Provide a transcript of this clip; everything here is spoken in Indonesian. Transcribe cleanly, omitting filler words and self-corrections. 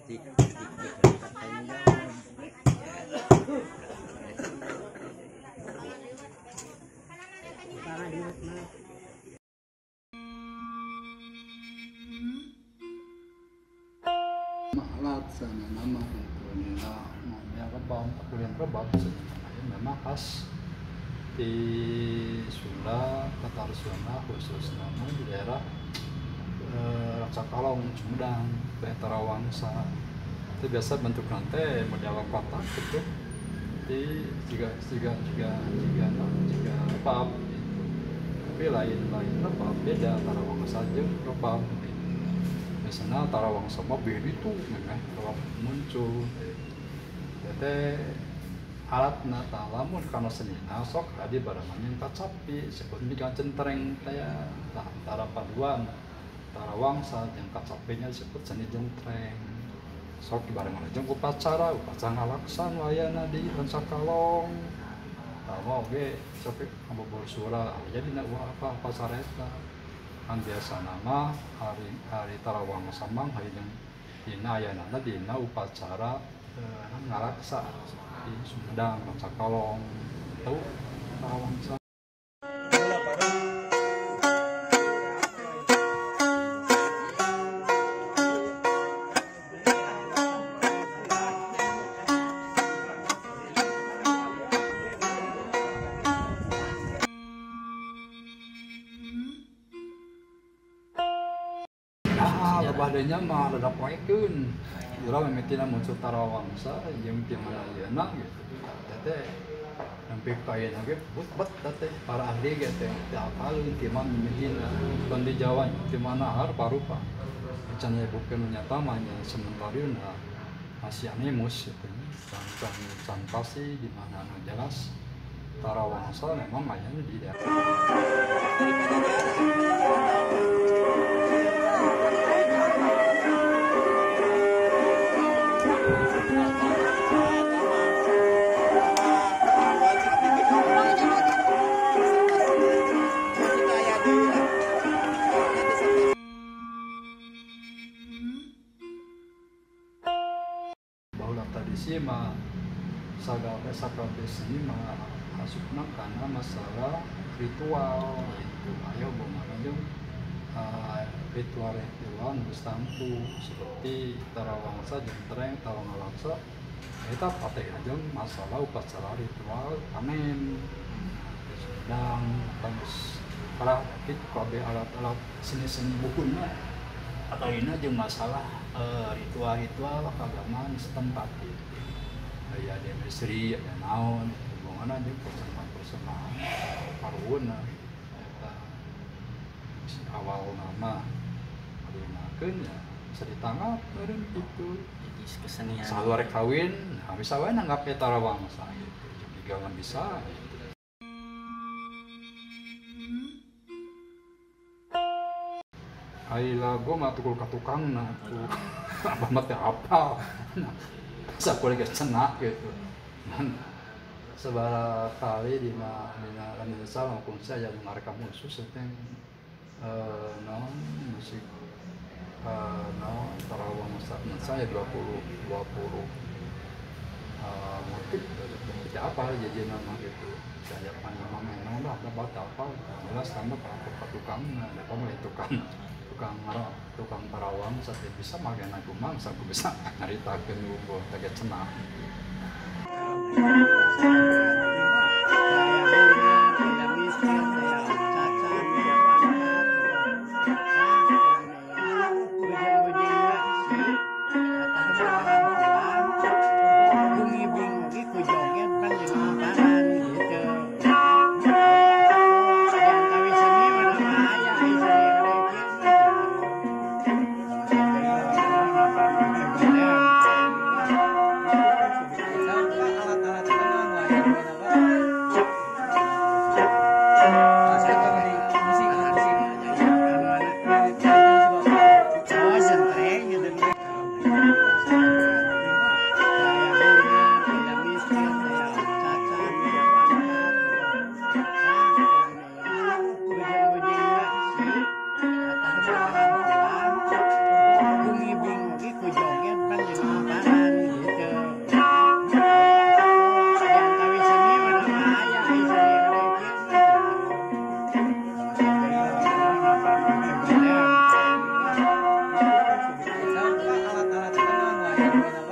dik dik dik tanggung jawab. Malat sana nama itu nila ngomnya rebab kuliah rebab sebenarnya memang khas di Sunda Tatar Sunda khususnya di daerah Racakalong Sumedang Betara Wangsa itu biasa bentuk nanti model kotak gitu di juga rebab gitu. Tapi lain rebab beda antara Wangsa jeung rebab. Biasanya tarawang sama beda itu memang kalau muncul jadi alat nata lamun karena seni sok adi barangan yang kacapi seperti centreng kayak antara paduan tarawang saat yang kacapinya disebut seni centreng sok barangan aja upacara ngalaksan wayana di Racakalong tahu oke sampai kamu bersura jadi nak apa sareta kan biasa nama hari tarawang samang hari yang dina ya nana dina upacara ngalaksa di Sumedang Racakalong tahu tarawang samang badanya mah ada poekeun urang mimitina muncul tarawangsa jeung ti mana yeuna gitu teh nempi ka ieu ge bet teh para ahli ge teh apalin ti mana mimitina kon di Jawa ti mana har parupa can nyebutkeun nyata mah sementarieuna masih animus gitu can pasti di mana jelas tarawangsa memang aya di daerah tradisi mah sagabes ini mah masukna karena masalah ritual itu ayo bagaimana jeung ritual Gustantu seperti tarawangsa jentreng tarawang ngalaksa eta pateh jeung masalah upacara ritual panen sedang terus para kabeh alat-alat seni-seni bukunna atau ini jeung masalah ritual-ritual keagamaan setempat gitu. Ya ada Mesri, ada naon, hubungan aja persembahan paruna awal nama digunakan ya bisa ditangkap meureun gitu. Kesenian. Saluar kawin, bisa wae nanggap tarawangsa gitu. Juga nggak bisa. Gitu. Ai lagu mah tukul ka tukang na tuh apa mah teh apa sakuring geus cenah gitu sabaraha kali dina Indonesia maupun saya yang ngarekam khusus teh naon musik naon tarawang saya 20 motif tidak apa jadi nama gitu saya panjang memang lah dapat apa jelas tambah para tukang ada apa tukang tarawang sampai bisa makan aku mangsa aku bisa nyaritakeun unggul teh cenah. Alat-alat yang